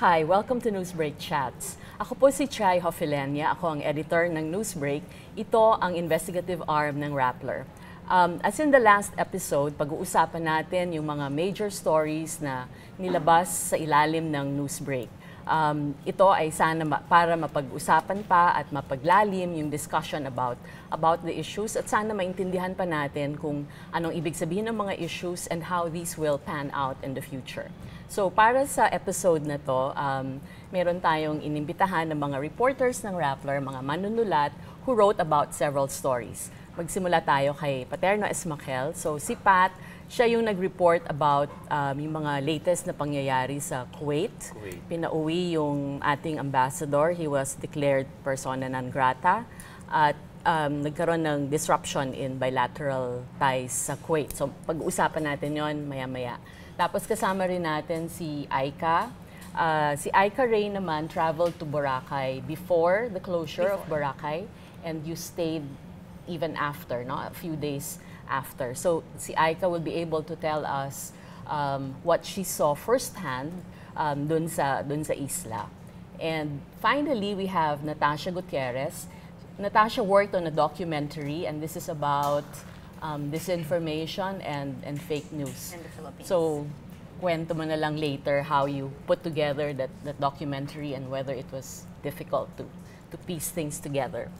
Hi, welcome to Newsbreak Chats. Ako po si Chai Hofilenia, ako ang editor ng Newsbreak. Ito ang investigative arm ng Rappler. As in the last episode, pag-uusapan natin yung mga major stories na nilabas sa ilalim ng Newsbreak. Ito ay sana para mapag-usapan pa at mapaglalim yung discussion about the issues at sana maintindihan pa natin kung anong ibig sabihin ng mga issues and how these will pan out in the future. So para sa episode na to, meron tayong inimbitahan ng mga reporters ng Rappler, mga manunulat who wrote about several stories. Magsimula tayo kay Paterno Esmaquel. So si Pat, siya yung nag-report about yung mga latest na pangyayari sa Kuwait. Pinauwi yung ating ambassador. He was declared persona non grata. At nagkaroon ng disruption in bilateral ties sa Kuwait. So pag-uusapan natin yon maya-maya. Tapos kasama rin natin si Aika. Si Aika Ray naman traveled to Boracay before the closure of Boracay. And you stayed even after, no? A few days after. So si Aika will be able to tell us what she saw firsthand dun sa isla. And finally, we have NATASHYA Gutierrez. NATASHYA worked on a documentary, and this is about disinformation and fake news. In the Philippines. So, kwento mo na lang later how you put together that documentary and whether it was difficult to piece things together.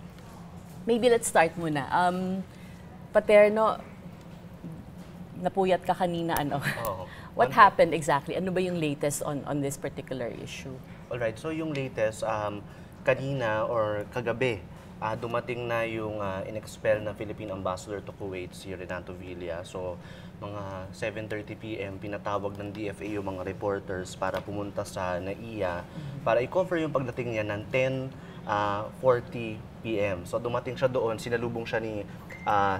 Maybe let's start muna. Paterno, napuyat ka kanina, ano? Oh, What happened exactly? Ano ba yung latest on this particular issue? Alright, so yung latest, kanina or kagabi, dumating na yung in-expel na Philippine Ambassador to Kuwait, si Renato Villa. So, mga 7:30 p.m., pinatawag ng DFA yung mga reporters para pumunta sa NAIA para i-cover yung pagdating niya ng 10:40 p.m. So, dumating siya doon, sinalubong siya ni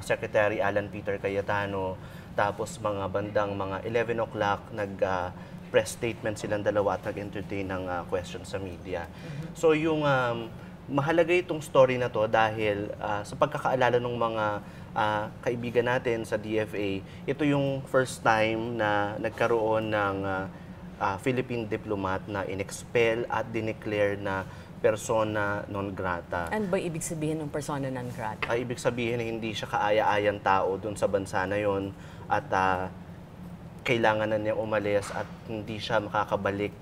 Secretary Alan Peter Cayetano. Tapos mga bandang mga 11 o'clock, nag-press statement silang dalawa at nag-entertain ng questions sa media. So yung mahalaga itong story na to dahil sa pagkakaalala ng mga kaibigan natin sa DFA, ito yung first time na nagkaroon ng Philippine diplomat na in-expel at dineclare na persona non grata. Ano ba ibig sabihin ng persona non grata? Ibig sabihin na hindi siya kaaya-ayang tao dun sa bansa na yon at kailangan na niyang umalis at hindi siya makakabalik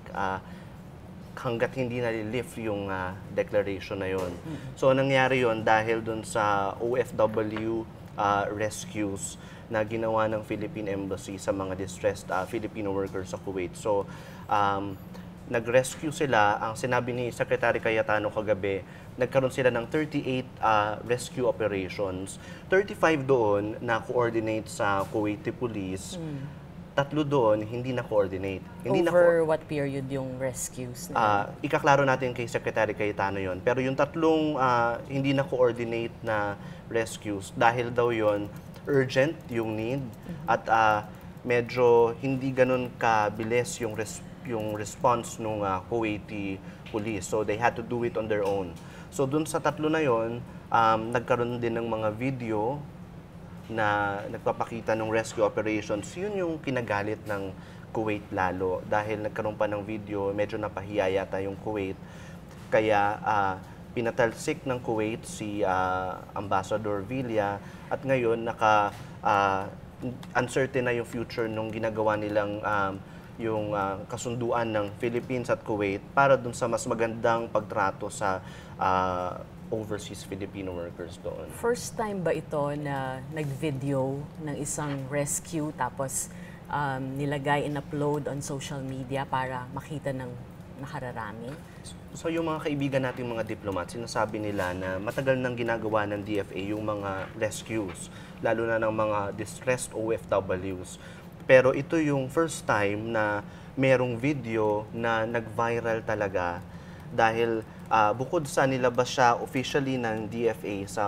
hanggat hindi nalilift yung declaration na yon. So nangyari yon dahil dun sa OFW rescues na ginawa ng Philippine Embassy sa mga distressed Filipino workers sa Kuwait. So nag-rescue sila. Ang sinabi ni Secretary Cayetano kagabi, nagkaroon sila ng 38 rescue operations. 35 doon na coordinate sa Kuwaiti Police. 3 doon hindi na coordinate. Over what period yung rescues? Ikaklaro natin kay Secretary Cayetano yon. Pero yung 3 hindi na coordinate na rescues dahil daw yon urgent yung need at medyo hindi ganun kabilis yung response ng Kuwaiti Police. So they had to do it on their own. So dun sa 3 na yon, nagkaroon din ng mga video na nagpapakita ng rescue operations. Yun yung kinagalit ng Kuwait lalo dahil nagkaroon pa ng video, medyo napahiya yata yung Kuwait. Kaya pinatalsik ng Kuwait si Ambassador Villa at ngayon uncertain na yung future nung ginagawa nilang yung kasunduan ng Philippines at Kuwait para dun sa mas magandang pagtrato sa overseas Filipino workers doon. First time ba ito na nag-video ng isang rescue tapos nilagay and upload on social media para makita ng nakararami? So yung mga kaibigan nating mga diplomat, sinasabi nila na matagal nang ginagawa ng DFA yung mga rescues, lalo na ng mga distressed OFWs. Pero ito yung first time na merong video na nag-viral talaga dahil bukod sa nilabas siya officially ng DFA sa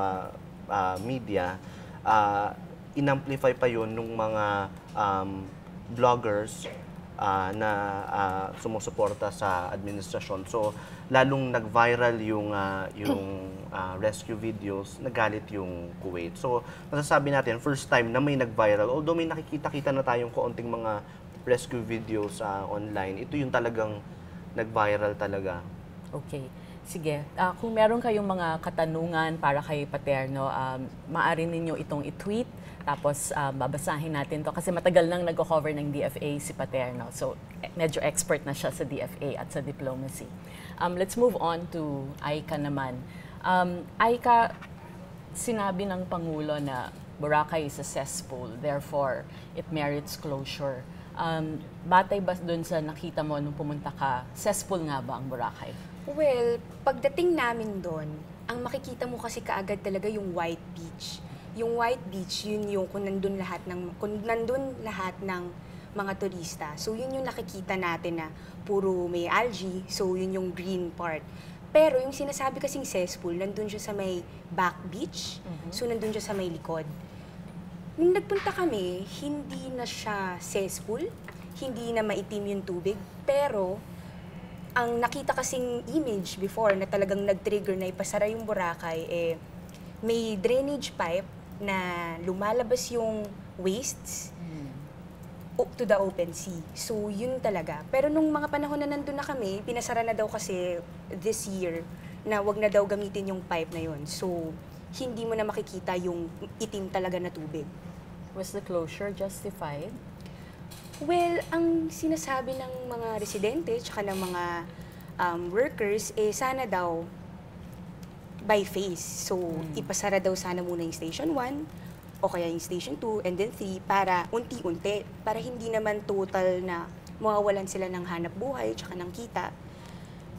media, in-amplify pa yun ng mga bloggers na sumusuporta sa administrasyon. So, lalong nag-viral yung rescue videos, nagalit yung Kuwait. So, masasabi natin, first time na may nag-viral, although may nakikita-kita na tayong kaunting mga rescue videos online, ito yung talagang nag-viral talaga. Okay. Sige. Kung meron kayong mga katanungan para kay Paterno, maaari ninyo itong i-tweet. Tapos babasahin natin to kasi matagal nang nag-cover ng DFA si Paterno. So medyo expert na siya sa DFA at sa diplomacy. Let's move on to Aika naman. Aika, sinabi ng Pangulo na Boracay is a cesspool, therefore it merits closure. Batay ba dun sa nakita mo nung pumunta ka, cesspool nga ba ang Boracay? Well, pagdating namin doon, ang makikita mo kasi kaagad talaga yung white beach. Yung white beach, yun yung kung nandun lahat ng mga turista. So yun yung nakikita natin na puro may algae, so yun yung green part. Pero yung sinasabi kasing cesspool, nandun siya sa may back beach, so nandun siya sa may likod. Nung nagpunta kami, hindi na siya cesspool, hindi na maitim yung tubig, pero ang nakita kasing image before na talagang nag-trigger na ipasara yung Boracay, may drainage pipe na lumalabas yung wastes to the open sea. So, yun talaga. Pero nung mga panahon na nandun na kami, pinasara na daw kasi this year na wag na daw gamitin yung pipe na yun. So, hindi mo na makikita yung itim talaga na tubig. Was the closure justified? Well, ang sinasabi ng mga residente tsaka ng mga workers, sana daw by phase. So, ipasara daw sana muna yung Station 1 o kaya yung Station 2 and then 3 para unti-unti. Para hindi naman total na mawawalan sila ng hanap buhay tsaka ng kita.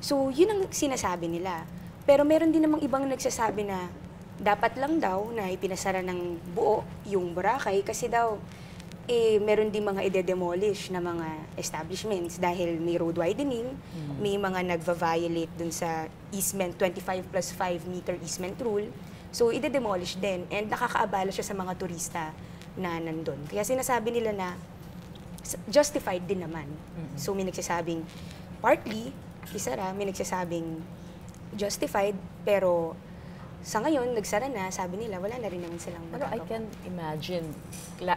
So, yun ang sinasabi nila. Pero meron din namang ibang nagsasabi na dapat lang daw na ipinasara ng buo yung Boracay kasi daw meron din mga ide-demolish na mga establishments dahil may road widening, may mga nagva-violate dun sa easement, 25 plus 5 meter easement rule. So, ide-demolish din and nakakaabala siya sa mga turista na nandun. Kaya sinasabi nila na justified din naman. So, may nagsasabing partly, isara, may nagsasabing justified, pero sa ngayon, nagsara na, sabi nila, wala na rin naman silang Pero I magagawa. can imagine,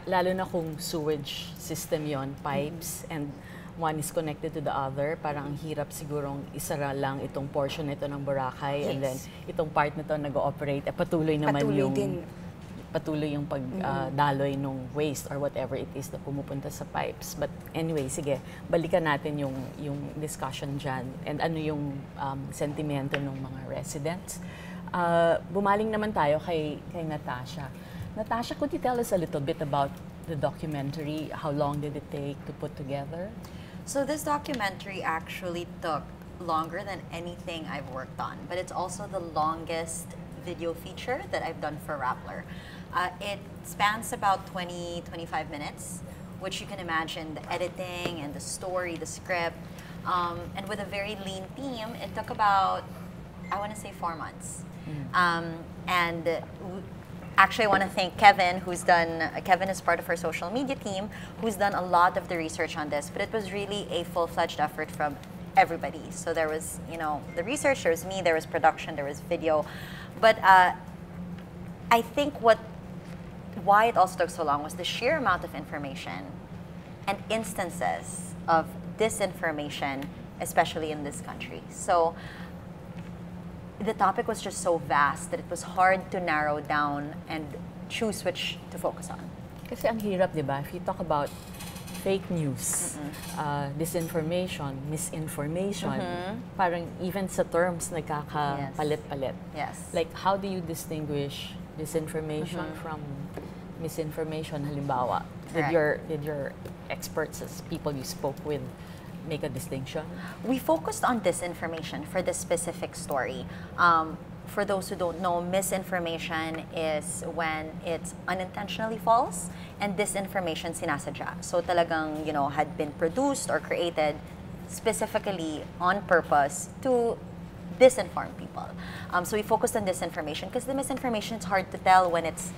lalo na kung sewage system yon, pipes, and one is connected to the other, parang ang hirap sigurong isara lang itong portion nito ng Boracay, and then itong part nito nag-ooperate, patuloy naman patuloy yung pagdaloy ng waste or whatever it is na pumupunta sa pipes. But anyway, sige, balikan natin yung discussion dyan, and ano yung sentimento ng mga residents. Bumaling naman tayo kay Natasha. Natasha, could you tell us a little bit about the documentary? How long did it take to put together? So this documentary actually took longer than anything I've worked on, but it's also the longest video feature that I've done for Rappler. It spans about 20-25 minutes, which you can imagine the editing and the story, the script, and with a very lean team, it took about, I want to say 4 months. Actually, I want to thank Kevin, Kevin is part of our social media team, who's done a lot of the research on this, but it was really a full-fledged effort from everybody. So there was, the research, there was me, there was production, there was video. But I think why it also took so long was the sheer amount of information and instances of disinformation, especially in this country. So the topic was just so vast that it was hard to narrow down and choose which to focus on. Kasi ang hirap, di ba? If you talk about fake news, disinformation, misinformation, parang even sa terms nagkakapalit-palit. Yes. Like, how do you distinguish disinformation from misinformation? Halimbawa, did your experts, as people you spoke with, make a distinction? We focused on disinformation for this specific story. For those who don't know, misinformation is when it's unintentionally false, and disinformation sinasadya. So talagang, had been produced or created specifically on purpose to disinform people. So we focused on disinformation because the misinformation, it's hard to tell when it's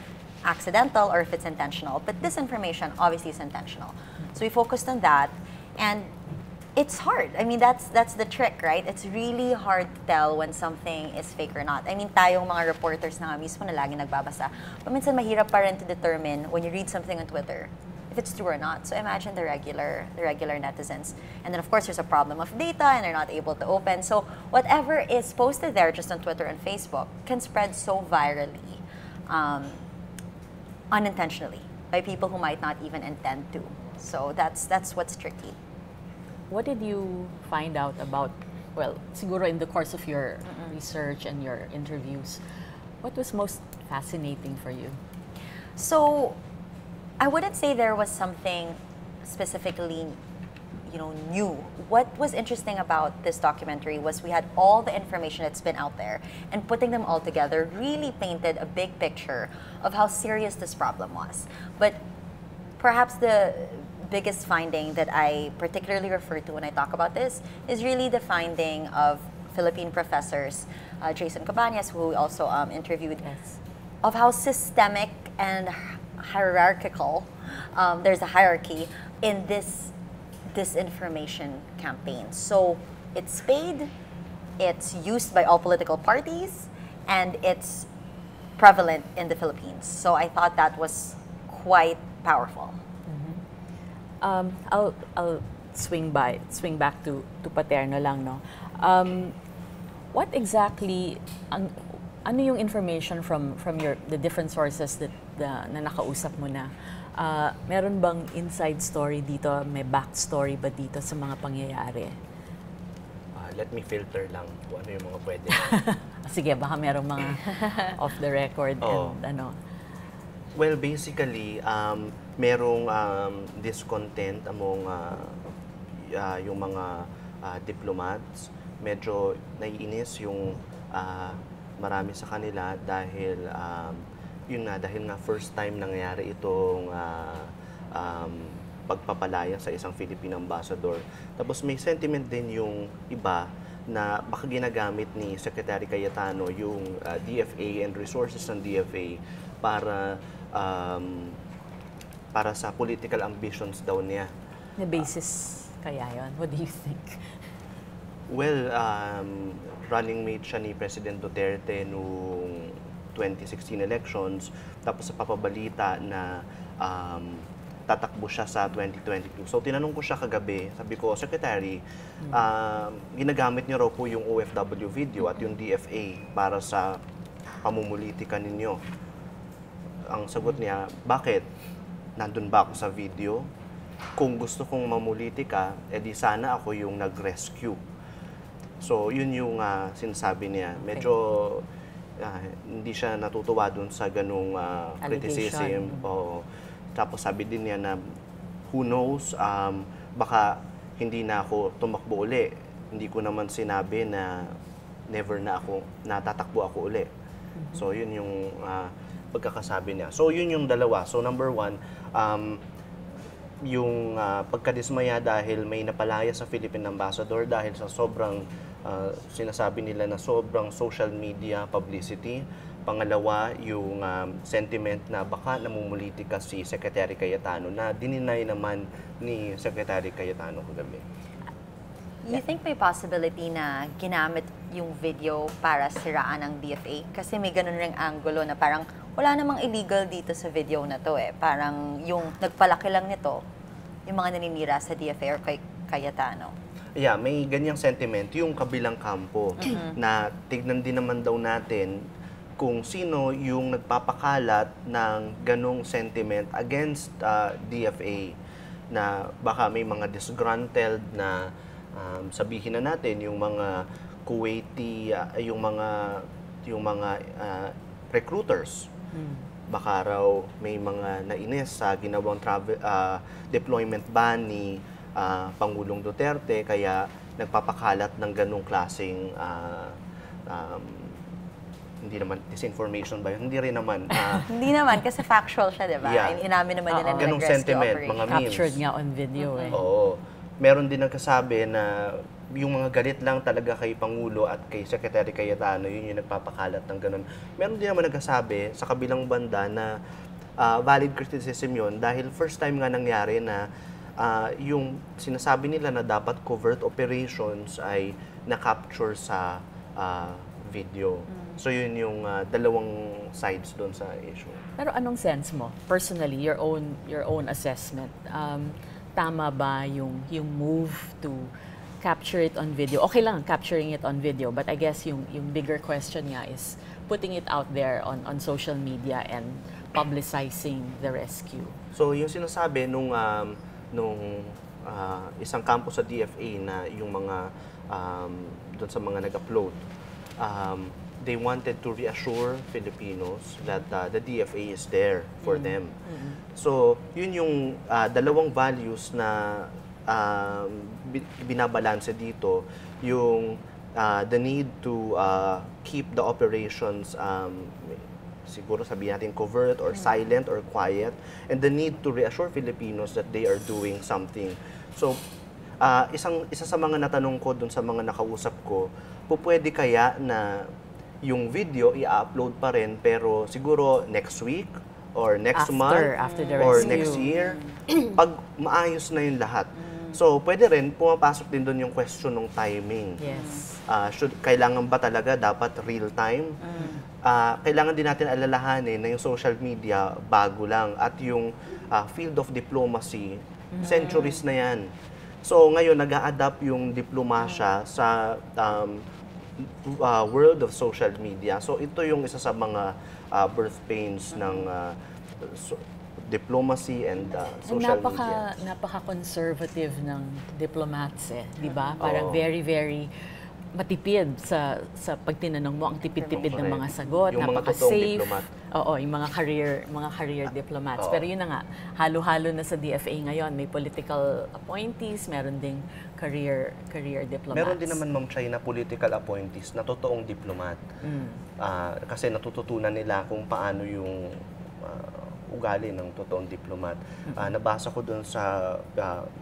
accidental or if it's intentional. But disinformation obviously is intentional. So we focused on that, and it's hard. I mean, that's the trick, right? It's really hard to tell when something is fake or not. I mean, tayong mga reporters na mismo na lagi nagbabasa. But minsan mahirap pa rin to determine when you read something on Twitter if it's true or not. So imagine the regular netizens. And then of course there's a problem of data and they're not able to open. So whatever is posted there just on Twitter and Facebook can spread so virally, unintentionally, by people who might not even intend to. So that's what's tricky. What did you find out about, well, siguro in the course of your research and your interviews, what was most fascinating for you? So I wouldn't say there was something specifically, new. What was interesting about this documentary was we had all the information that's been out there, and putting them all together really painted a big picture of how serious this problem was. But perhaps the biggest finding that I particularly refer to when I talk about this is really the finding of Philippine professors, Jason Cabañas, who we also interviewed, of how systemic and hierarchical, there's a hierarchy in this disinformation campaign. So it's paid, it's used by all political parties, and it's prevalent in the Philippines. So I thought that was quite powerful. I'll swing back to Paterno lang, no. What exactly ano yung information from the different sources that na nakausap mo na? Meron bang inside story dito? May backstory ba dito sa mga pangyayari? Let me filter lang kung ano yung mga pwede. Sige, baka merong mga off the record and ano. Well, basically, merong discontent among yung mga diplomats. Medyo naiinis yung marami sa kanila dahil dahil nga first time nangyari itong pagpapalaya sa isang Philippine ambassador. Tapos may sentiment din yung iba na baka ginagamit ni Secretary Cayetano yung DFA and resources ng DFA para sa political ambitions daw niya. Na basis kaya yun? What do you think? Well, running mate siya ni President Duterte noong 2016 elections, tapos sa papabalita na tatakbo siya sa 2022. So tinanong ko siya kagabi, sabi ko, Secretary, ginagamit niyo raw po yung OFW video at yung DFA para sa pamumulitika ninyo. Ang sagot niya, bakit? Nandun ba ako sa video? Kung gusto kong mamulitika, edi sana ako yung nag-rescue. So, yun yung sinasabi niya. Medyo hindi siya natutuwa dun sa ganung criticism. Tapos sabi din niya na, who knows, baka hindi na ako tumakbo uli. Hindi ko naman sinabi na never na ako, natatakbo ako uli. So, yun yung pagkakasabi niya. So, yun yung dalawa. So, number one, yung pagkadismaya dahil may napalaya sa Philippine ambassador dahil sa sobrang sinasabi nila na sobrang social media publicity. Pangalawa, yung sentiment na baka namumulitika si Secretary Cayetano na dininay naman ni Secretary Cayetano kagabi. You think may possibility na ginamit yung video para siraan ng DFA? Kasi may ganun ring angulo na parang wala namang illegal dito sa video na to eh. Parang yung nagpalaki lang nito, yung mga naninira sa DFA or kay Cayetano. Yeah, may ganyang sentiment yung kabilang kampo na tignan din naman daw natin kung sino yung nagpapakalat ng ganong sentiment against DFA na baka may mga disgruntled na sabihin na natin yung mga Kuwaiti, yung mga recruiters. Baka raw may mga nainis sa ginawang deployment ban ni Pangulong Duterte kaya nagpapakalat ng ganong klaseng hindi naman disinformation ba yun? Hindi rin naman. Hindi naman kasi factual siya, di ba? Yeah. Inamin naman nila na ganong nag-rescue sentiment, operation. mga memes. Captured nga on video eh. Oo. Meron din nagkasabi na yung mga galit lang talaga kay Pangulo at kay Secretary Cayetano, yun yung nagpapakalat ng ganun. Meron din naman nagkasabi sa kabilang banda na valid criticism yun dahil first time nga nangyari na yung sinasabi nila na dapat covert operations ay na-capture sa video. So yun yung dalawang sides doon sa issue. Pero anong sense mo, personally, your own assessment? Tama ba yung move to capture it on video? Okay lang, capturing it on video, but I guess yung bigger question nga is putting it out there on social media and publicizing the rescue. So yung sinasabi nung isang campus sa DFA na yung mga doon sa mga nag-upload, they wanted to reassure Filipinos that the DFA is there for them. So, yun yung dalawang values na binabalanse dito, yung the need to keep the operations siguro sabihin natin covert or silent or quiet, and the need to reassure Filipinos that they are doing something. So, isa sa mga natanong ko dun sa mga nakausap ko, pwede kaya na yung video i-upload pa rin pero siguro next week or next month after the or rescue. next year pag maayos na yung lahat. So pwede rin pumapasok din doon yung question ng timing. Yes. Kailangan ba talaga dapat real time? Kailangan din natin alalahanin na yung social media bago lang at yung field of diplomacy centuries na yan. So ngayon nag-a-adapt yung diplomasya sa world of social media. So ito yung isa sa mga birth pains ng diplomacy and social media. Napaka-conservative ng diplomats di ba? Parang very, very matipid sa pag tinanong mo, ang tipid-tipid ng mga sagot, yung mga totoong napaka-safe. diplomat. Oo, yung mga career diplomats. Pero yun na nga, halo-halo na sa DFA ngayon. May political appointees, meron ding career diplomats. Meron din naman, Ma'am Chay, na political appointees na totoong diplomat. Kasi natututunan nila kung paano yung ugali ng totoong diplomat. Nabasa ko dun sa,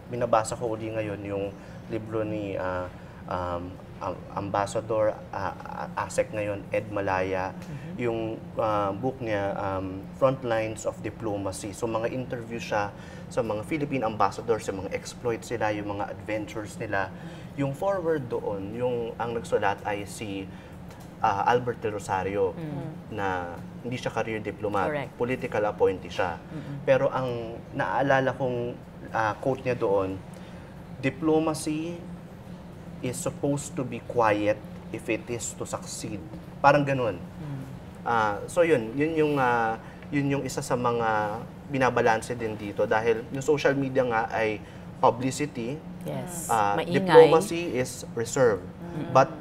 binabasa ko uli ngayon yung libro ni Ambassador ASEC ngayon, Ed Malaya, yung book niya, Frontlines of Diplomacy. So mga interview siya sa mga Philippine ambassadors, sa mga exploits sila, yung mga adventures nila. Yung forward doon, ang nagsulat ay si Albert de Rosario, na hindi siya career diplomat, correct, political appointee siya. Pero ang naaalala kong quote niya doon, diplomacy is supposed to be quiet if it is to succeed. Parang ganun. So yun yung isa sa mga binabalanse din dito dahil yung social media nga ay publicity, yes, diplomacy is reserved. But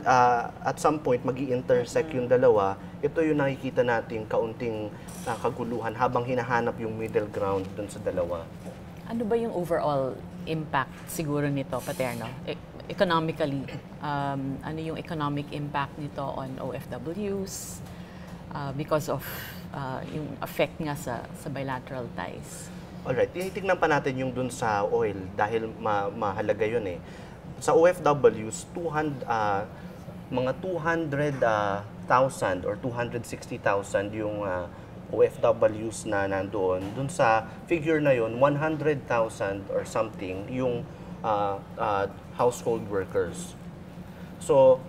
at some point, magi-intersect yung dalawa. Ito yung nakikita natin kaunting kaguluhan habang hinahanap yung middle ground dun sa dalawa. Ano ba yung overall impact siguro nito, Paterno? Economically, ano yung economic impact nito on OFWs because of yung effect nga sa bilateral ties? Alright, tinitignan pa natin yung dun sa oil dahil mahalaga yun eh. Sa OFWs, mga 200,000 or 260,000 yung OFWs na nandoon. Dun sa figure na yun, 100,000 or something yung household workers. So,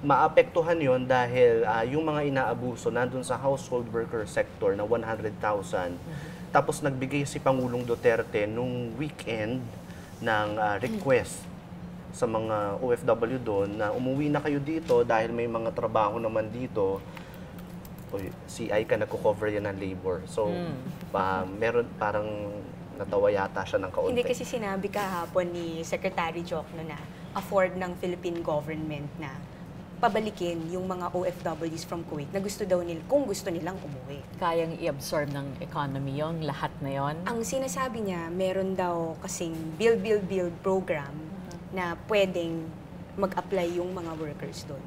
maapektuhan yon dahil yung mga inaabuso nandun sa household worker sector na 100,000. Tapos nagbigay si Pangulong Duterte nung weekend ng request sa mga OFW doon na umuwi na kayo dito dahil may mga trabaho naman dito. CI ka nagko-cover yan ng labor. So, meron parang natawa yata siya ng kaunti. Hindi kasi sinabi kahapon ni Secretary Jokno na afford ng Philippine government na pabalikin yung mga OFWs from Kuwait na gusto daw nila, kung gusto nilang umuwi. Kayang i-absorb ng economy yon, lahat na yon? Ang sinasabi niya, meron daw kasing build program na pwedeng mag-apply yung mga workers doon.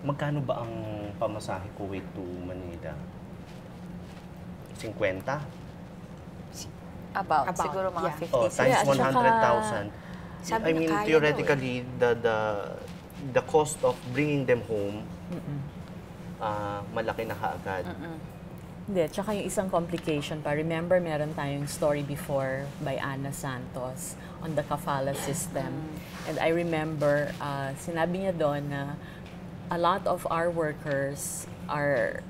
Magkano ba ang pamasahe Kuwait to Manila? 50? About siguro mga yeah. 50. Times Yeah, 100,000. Sabi I niya mean, kaya theoretically, the cost of bringing them home, malaki na kaagad. Hindi, tsaka yung isang complication pa. Remember, meron tayong story before by Ana Santos on the kafala system. And I remember, sinabi niya doon na a lot of our workers are,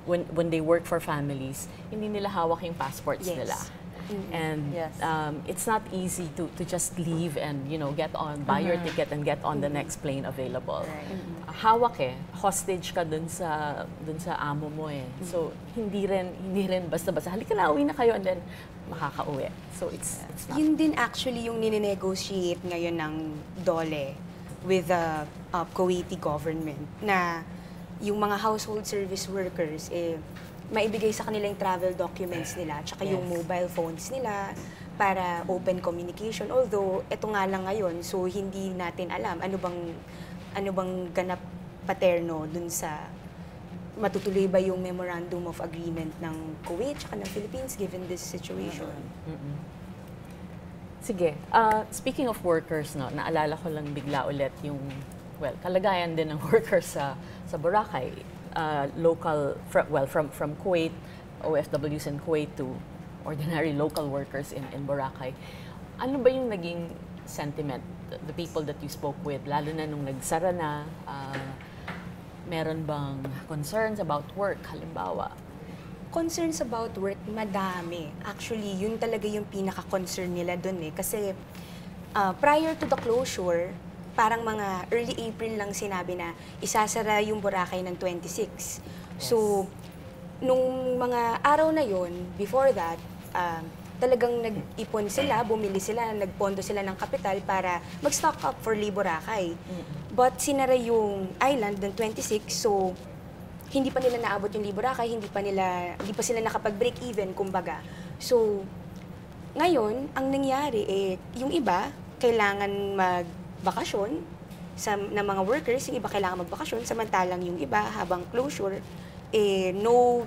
when they work for families, hindi nila hawak yung passports nila. And it's not easy to just leave and get on, buy your ticket and get on the next plane available. Hawak hostage ka dun sa amo mo So hindi rin basta-basta halika na, uwi na kayo, and then makakauwi. So it's not. Yun din actually yung ninenegotiate ngayon ng DOLE with the Kuwaiti government, na yung mga household service workers maibigay sa kanila yung travel documents nila, tsaka yung mobile phones nila para open communication. Although, ito nga lang ngayon, so hindi natin alam ano bang ganap paterno dun sa matutuloy ba yung memorandum of agreement ng Kuwait tsaka ng Philippines given this situation. Sige, speaking of workers, naalala ko lang bigla ulit yung, kalagayan din ng workers sa Boracay. Local, from Kuwait, OFWs in Kuwait to ordinary local workers in Boracay. Ano ba yung naging sentiment, the people that you spoke with, lalo na nung nagsara na, meron bang concerns about work, halimbawa? Concerns about work, madami. Actually, yun talaga yung pinaka-concern nila dun Kasi prior to the closure, parang mga early April lang sinabi na isasara yung Boracay ng 26. So, nung mga araw na yon, before that, talagang nag-ipon sila, bumili sila, nagpondo sila ng kapital para mag-stock up for Boracay. But sinara yung island ng 26, so hindi pa nila naabot yung Boracay, hindi pa sila nakapag-break even, kumbaga. So, ngayon, ang nangyari yung iba, kailangan magbakasyon ng mga workers, yung iba kailangan magbakasyon, samantalang yung iba, habang closure, no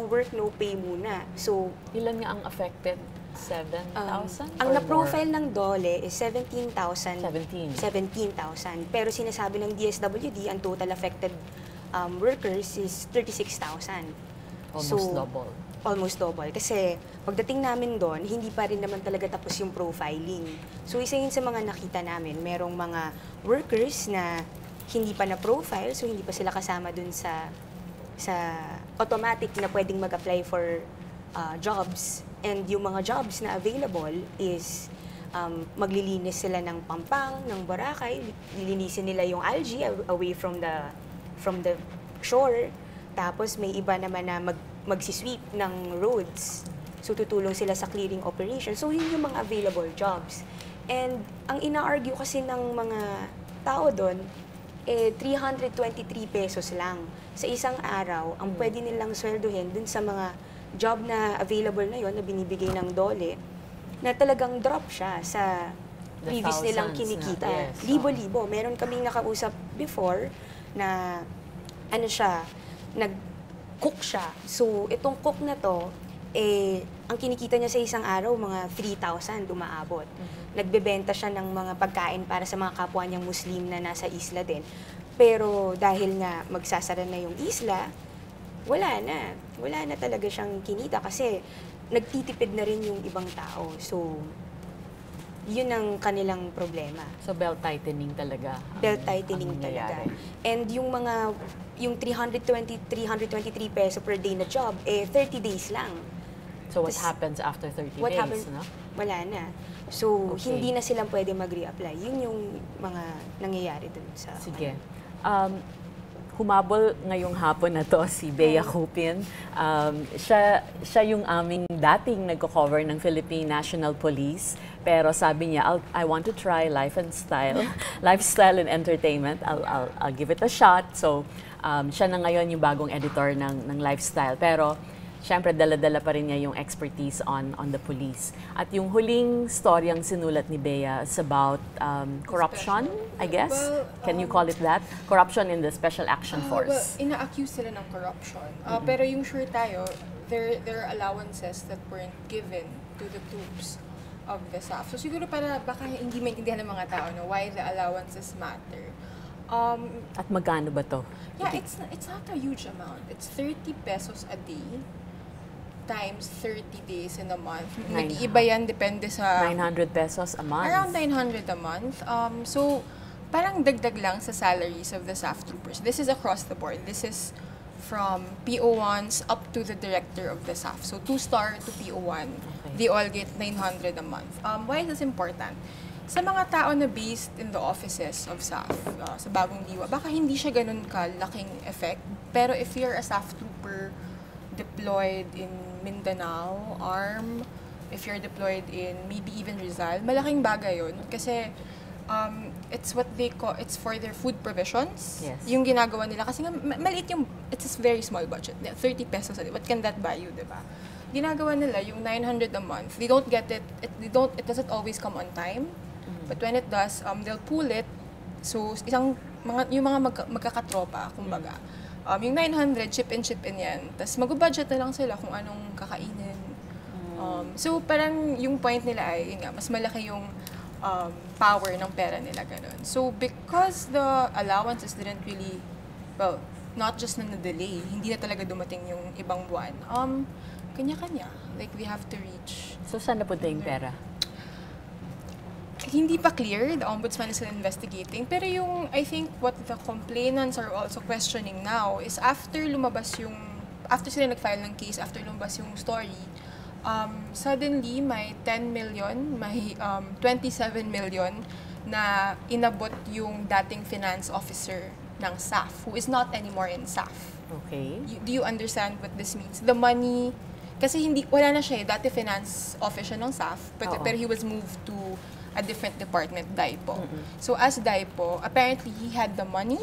work, no pay muna. So, ilan nga ang affected? 7,000? Ang na-profile ng DOLE is 17,000. 17,000. Pero sinasabi ng DSWD, ang total affected workers is 36,000. Almost double. Almost double. Kasi pagdating namin doon, hindi pa rin naman talaga tapos yung profiling. So isa yun sa mga nakita namin. Merong mga workers na hindi pa na-profile, so hindi pa sila kasama doon sa automatic na pwedeng mag-apply for jobs. And yung mga jobs na available is maglilinis sila ng Pampang, ng Boracay, lilinisin nila yung algae away from the shore. Tapos may iba naman na magsisweep ng roads. So tutulong sila sa clearing operation. So yun yung mga available jobs. And ang ina-argue kasi ng mga tao doon, 323 pesos lang sa isang araw ang pwede nilang sweldohin dun sa mga job na available na yon na binibigay ng DOLE, na talagang drop siya sa previous nilang kinikita. Libo-libo. Meron kaming nakausap before na nag-cook siya. So, itong cook na to, ang kinikita niya sa isang araw, mga 3,000 umaabot. Nagbebenta siya ng mga pagkain para sa mga kapwa niyang Muslim na nasa isla din. Pero dahil nga magsasara na yung isla, wala na talaga siyang kinita kasi nagtitipid na rin yung ibang tao. So, yun ang kanilang problema. So, belt-tightening talaga. Belt-tightening talaga. And yung 323 peso per day na job, 30 days lang. So, what happens after 30 what days, happens, no? Wala na. So, hindi na silang pwede mag-reapply. Yun yung mga nangyayari dun sa... Sige. Humabol ngayong hapon na to si Bea Cupin. Siya yung aming dating nagko-cover ng Philippine National Police. Pero sabi niya, I want to try lifestyle and entertainment. I'll give it a shot. So, siya na ngayon yung bagong editor ng lifestyle. Pero, syempre, dala-dala pa rin niya yung expertise on the police. At yung huling storyang sinulat ni Bea is about corruption, I guess? Can you call it that? Corruption in the Special Action Force. Well, ina-accuse sila ng corruption. Pero yung sure tayo, there are allowances that weren't given to the troops of the SAF. So siguro para baka hindi maintindihan ng mga tao why the allowances matter. At magkano ba to? Yeah, it's not a huge amount. It's 30 pesos a day times 30 days in a month. Nag-iiba yan, depende sa... 900 pesos a month? Around 900 a month. So, parang dagdag lang sa salaries of the SAF troopers. This is across the board. This is from PO1s up to the director of the SAF. So 2-star to PO1, they all get 900 a month. Why is this important? Sa mga tao na based in the offices of SAF, sa Bagong Diwa, baka hindi siya ganun kalaking effect. Pero if you're a SAF trooper deployed in Mindanao, ARM, if you're deployed in maybe even Rizal, malaking bagay yun. Kasi it's what they call, it's for their food provisions. Yes. Yung ginagawa nila. Kasi nga, maliit yung, it's a very small budget. 30 pesos a day. What can that buy you, diba? Ginagawa nila yung 900 a month. They don't get it, it doesn't always come on time. But when it does, they'll pool it. So, yung mga magkakatropa, kumbaga. Yung 900, chip in yan. Tapos mag-budget na lang sila kung anong kakainin. So, parang yung point nila ay, yun nga, mas malaki yung power ng pera nila, ganun. So, because the allowances didn't really, well, not just na delay, hindi na talaga dumating yung ibang buwan. Kanya-kanya. Like, we have to reach. So, saan napunta yung pera? Hindi pa clear. The ombudsman is still investigating. Pero yung, I think, what the complainants are also questioning now is after sila nag-file ng case, after lumabas yung story, suddenly, may 10 million, may 27 million na inabot yung dating finance officer ng SAF, who is not anymore in SAF. Okay. Do you understand what this means? The money, kasi wala na siya dati finance officer ng SAF, pero he was moved to a different department, DIPO. So as DIPO, apparently he had the money,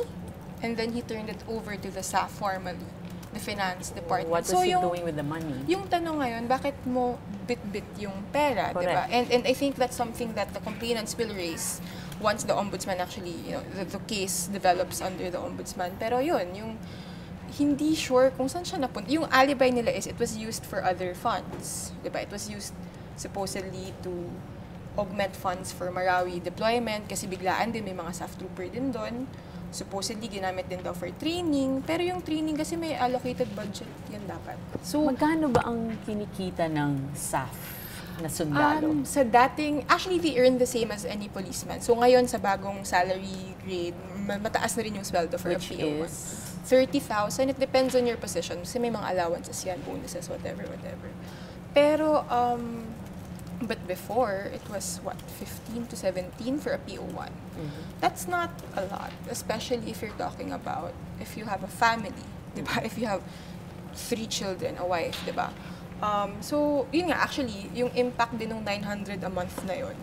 and then he turned it over to the SAF formally, the finance department. What was he doing with the money? Yung tanong ngayon, bakit mo bit-bit yung pera, di ba? And I think that's something that the complainants will raise once the ombudsman actually, the case develops under the ombudsman. Pero yun, yung hindi sure kung saan siya napunta. Yung alibi nila is it was used for other funds, di ba? It was used supposedly to augment funds for Marawi deployment kasi biglaan din may mga SAF trooper din doon. Supposedly, ginamit din daw for training. Pero yung training kasi may allocated budget. Yan dapat. So, magkano ba ang kinikita ng SAF na sundalo? Sa dating, actually, they earn the same as any policeman. So, ngayon, sa bagong salary grade, mataas na rin yung sweldo for Which a PO1. is? 30,000. It depends on your position. Kasi may mga allowances yan, bonuses, whatever. Pero, but before, it was, 15 to 17 for a PO1. That's not a lot, especially if you're talking about if you have a family, diba? If you have 3 children, a wife, diba? So, yun nga, actually, yung impact din ng 900 a month na yun,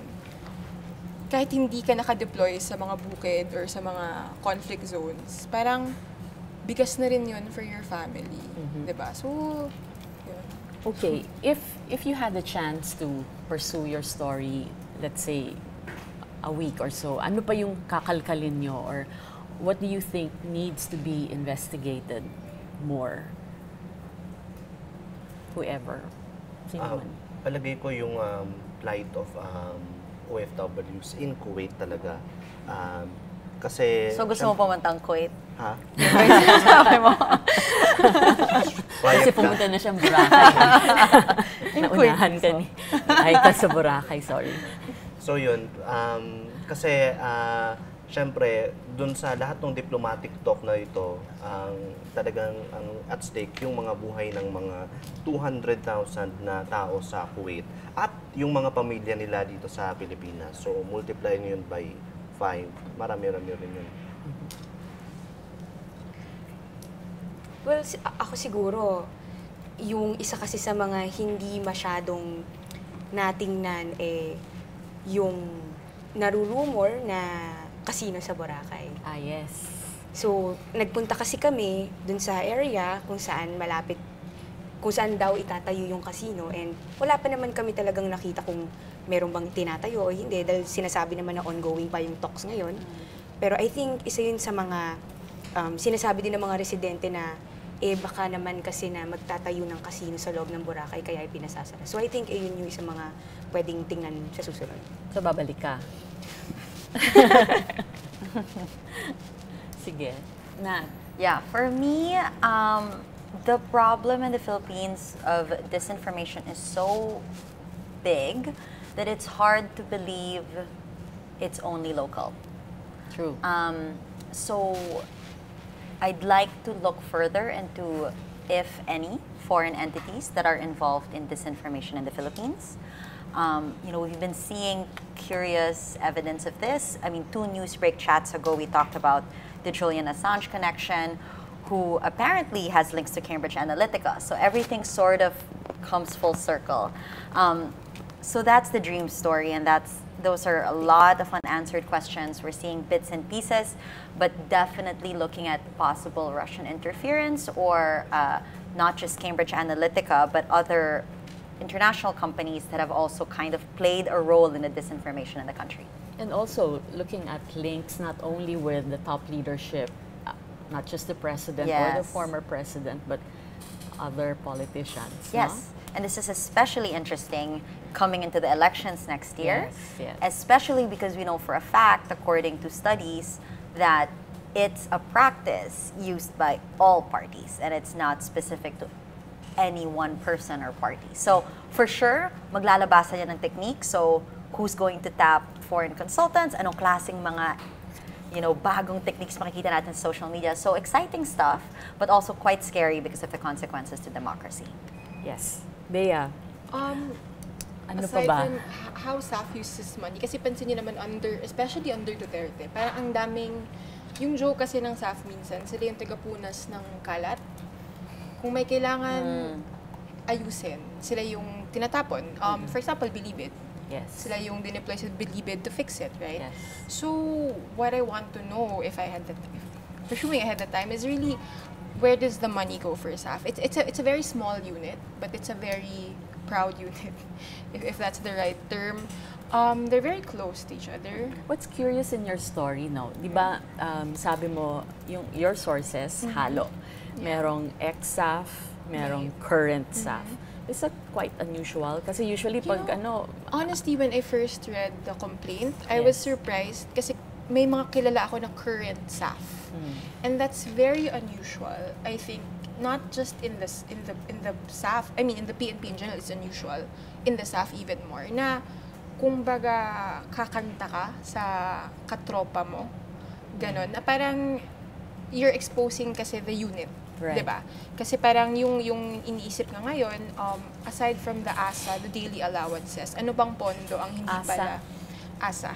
kahit hindi ka nakadeploy sa mga bukid or sa mga conflict zones, parang bigas na rin yun for your family, diba? So, yun. Okay, if you had the chance to pursue your story, let's say, a week or so, ano pa yung kakalkalin nyo? Or what do you think needs to be investigated more? Whoever. Sino man? Palagay ko yung plight of OFWs in Kuwait talaga. Kasi... So gusto mo pumantang Kuwait? Ha? Sabi mo. Kasi pumunta na siyang Boracay. Naunahan ka ni. Ay ka sa Boracay, sorry. So yun, kasi syempre, dun sa lahat ng diplomatic talk na ito, talagang at stake yung mga buhay ng mga 200,000 na tao sa Kuwait at yung mga pamilya nila dito sa Pilipinas. So multiply nyo yun by 5, marami-rami rin yun. Well, ako siguro, yung isa kasi sa mga hindi masyadong natingnan yung narurumor na casino sa Boracay. Ah, yes. So, nagpunta kasi kami dun sa area kung saan daw itatayo yung casino, and wala pa naman kami talagang nakita kung meron bang tinatayo o hindi dahil sinasabi naman na ongoing pa yung talks ngayon. Pero I think isa yun sa mga sinasabi din ng mga residente na baka naman kasi na magtatayo ng casino sa loob ng Boracay kaya pinasasara. So I think yun yung isa mga pwedeng tingnan sa susunod. So babalik ka? Sige. Nat? Yeah, for me, the problem in the Philippines of disinformation is so big that it's hard to believe it's only local. True. So I'd like to look further into, if any, foreign entities that are involved in disinformation in the Philippines. We've been seeing curious evidence of this. I mean, 2 Newsbreak Chats ago, we talked about the Julian Assange connection, who apparently has links to Cambridge Analytica. So everything sort of comes full circle. So that's the dream story, and those are a lot of unanswered questions. We're seeing bits and pieces, but definitely looking at possible Russian interference, or not just Cambridge Analytica, but other international companies that have also kind of played a role in the disinformation in the country. And also looking at links not only with the top leadership, not just the president or the former president, but other politicians. Yes. No? And this is especially interesting coming into the elections next year, Yes. especially because we know for a fact, according to studies, that it's a practice used by all parties, and it's not specific to any one person or party. So for sure, maglalabasan yan ng technique. So who's going to tap foreign consultants? Anong klaseng mga bagong techniques makikita natin sa social media? So exciting stuff, but also quite scary because of the consequences to democracy. Yes. Bea, ano pa Aside ba? from how SAF uses money, kasi pansin niyo naman especially under Duterte, parang ang daming, yung joke kasi ng SAF minsan, sila yung tagapunas ng kalat. Kung may kailangan ayusin, sila yung tinatapon. For example, Believe It. Yes. Sila yung dineploy sa Believe It to fix it, right? Yes. So, what I want to know, if I had the presuming I had the time, is really, where does the money go for SAF? It's a very small unit, but it's a very proud unit, if that's the right term. They're very close to each other. What's curious in your story, no? Di ba, sabi mo, your sources, halo. Merong ex-SAF, merong current SAF. Is that quite unusual? Kasi usually pag Honestly, when I first read the complaint, I was surprised kasi may mga kilala ako na current SAF. And that's very unusual. I think not just in the SAF, I mean in the PNP in general, it's unusual. In the SAF even more. Na kumbaga kakanta ka sa katropa mo. Ganon. Na parang you're exposing kasi the unit. Right. Diba? Kasi parang yung iniisip nga ngayon, aside from the ASA, the daily allowances, ano bang pondo ang hindi pala ASA.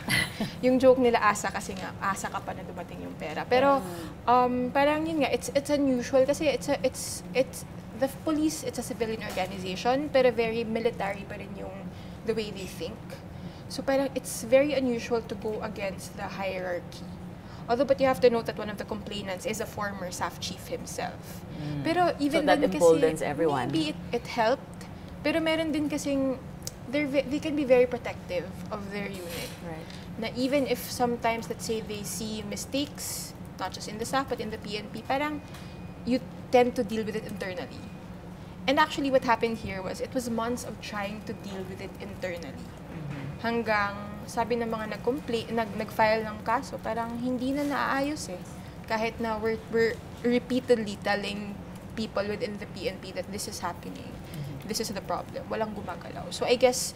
Yung joke nila ASA kasi nga, ASA ka pa na dumating yung pera. Pero parang yun nga, it's unusual kasi it's the police, it's a civilian organization, pero very military pa rin yung the way they think. So parang it's very unusual to go against the hierarchy. Although, but you have to note that one of the complainants is a former SAF chief himself. Pero even so that then emboldens kasi, everyone. maybe it helped. Pero meron din kasing, they can be very protective of their unit. Right. Na even if sometimes, let's say, they see mistakes, not just in the SAF, but in the PNP, parang you tend to deal with it internally. And actually, what happened here was, it was months of trying to deal with it internally. Hanggang, sabi ng mga nag-file ng kaso, parang hindi na naaayos eh. Kahit na we're repeatedly telling people within the PNP that this is happening. This is the problem. Walang gumagalaw. So I guess,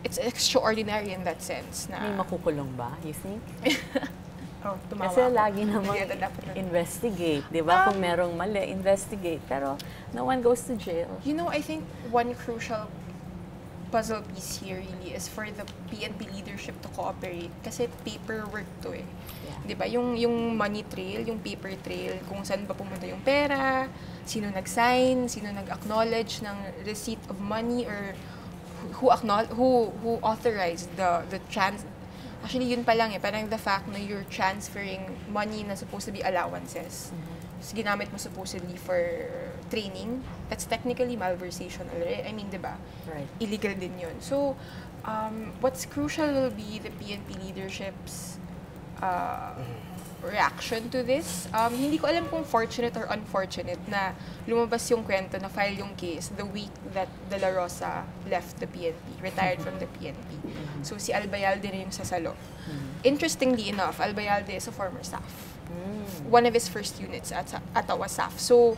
it's extraordinary in that sense. Na, May makukulong ba, you think? tumawa Kasi ako. lagi namang Hindi, dapat na- investigate, di ba? Kung merong mali, investigate. Pero no one goes to jail. You know, I think one crucial puzzle piece here really is for the PNP leadership to cooperate kasi paperwork to eh. Yeah. 'Di ba? Yung money trail, yung paper trail, kung saan ba pumunta yung pera, sino nag-sign, sino nag-acknowledge ng receipt of money, or who authorized the actually yun pa lang eh, parang the fact na you're transferring money na supposed to be allowances. Ginamit mo supposedly for training, that's technically malversation already. I mean, di ba? Right. Illegal din yun. So, what's crucial will be the PNP leadership's reaction to this. Hindi ko alam kung fortunate or unfortunate na lumabas yung kwento na file yung case the week that De La Rosa left the PNP, retired from the PNP. So, si Albayalde na yung sasalo. Interestingly enough, Albayalde is a former staff. One of his first units at Ottawa SAF. So,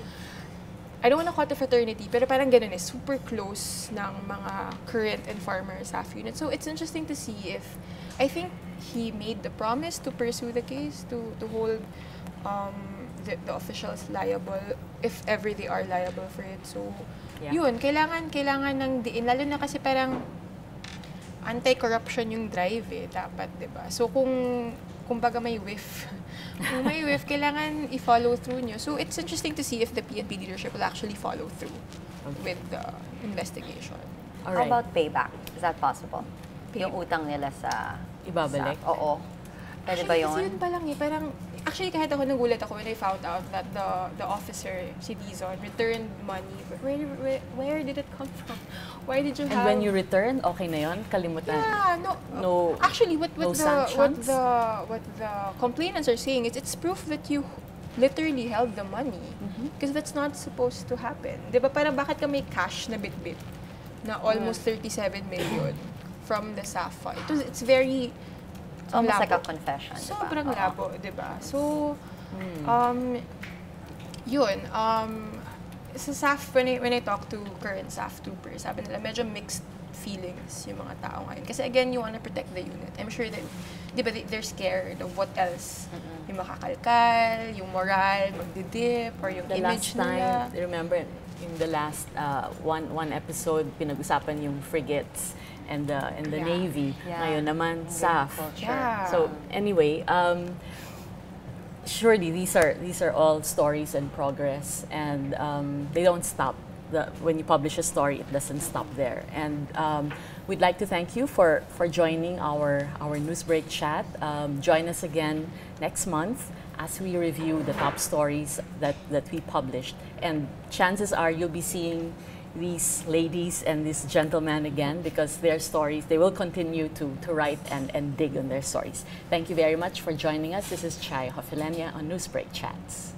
I don't want to call it a fraternity, pero parang ganun eh, super close ng mga current and former SAF units. So, it's interesting to see if, I think, he made the promise to pursue the case, to hold the officials liable if ever they are liable for it. So, yun, kailangan ng diin. Lalo na kasi parang anti-corruption yung drive dapat, diba? So, kung baga may whiff, kung may whiff, kailangan i-follow through nyo. So, it's interesting to see if the PNP leadership will actually follow through with the investigation. Alright. How about payback? Is that possible? Yung utang nila sa... Ibabalik? Oo. Pwede ba yun? Kasi yun pa lang parang, actually kahit ako nagulat ako when I found out that the officer, si Dizon, returned money. But where did it come from? Why did you have... And when you return, okay na yun? Kalimutan? Yeah, No, actually, what no the complainants are saying is it's proof that you literally held the money. Because that's not supposed to happen. Di ba parang bakit ka may cash na bit-bit na almost 37 million from the SAFA? It's very... It's almost labo. like a confession. Sobrang labo, di ba? So, yun. Sa SAF, when I talk to current SAF troopers, sabi nila, medyo mixed feelings yung mga tao ngayon. Kasi again, you wanna protect the unit. I'm sure that, di ba, they're scared of what else. Yung makakalkal, yung moral, magdidip, or yung image nila. Remember, in the last one episode, pinag-usapan yung frigates and the Navy. Ngayon naman, SAF. Yeah. So anyway, surely these are all stories in progress, and they don't stop. When you publish a story, it doesn't stop there. And we'd like to thank you for joining our Newsbreak Chat. Join us again next month as we review the top stories that we published. And chances are you'll be seeing these ladies and these gentlemen again, because their stories, they will continue to write and dig on their stories. Thank you very much for joining us. This is Chai Hofilenia on Newsbreak Chats.